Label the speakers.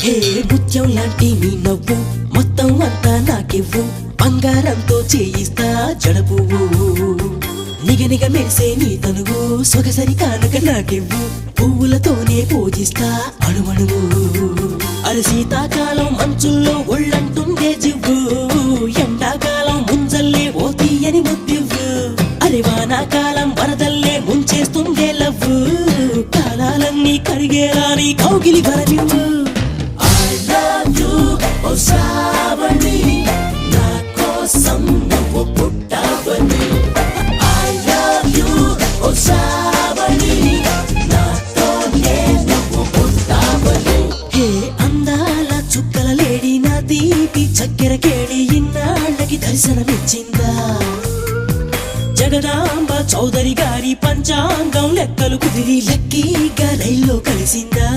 Speaker 1: హే ముత్యం లాంటి నీ నవ్వు మొత్తం అంతా నాకివ్వు బంగారంతో చేయిస్తా జడపువ్వు నిగనిగ మెరిసే నీ తనువు సొగసరి కానుక నాకివ్వు పువ్వులతోనే పూజిస్తా అణువణువు అరే శీతాకాలం మంచుల్లో ఒళ్ళంటుండే జివ్వు ఎండాకాలం ముంజల్లే ఓ తీయని ముద్దివ్వు అరే వానాకాలం వరదల్లే ముంచేస్తుండే లవ్వు కాలాలన్నీ కరిగేలా నీ కౌగిలి వరనివ్వు I love you, oh Shravani నా కోసం నువ్వు పుట్టావని I love you, oh Shravani నాతోనే నువ్వు పుట్టావని హే అందాల చుక్కల లేడి నా తీపి చక్కెర కేళి ఇన్నాళ్ళకి దర్శనమిచ్చిందా జగదాంబ చౌదరి గారి పంచాంగం లెక్కలు కుదిరి లక్కీగా రైల్లో కలిసిందా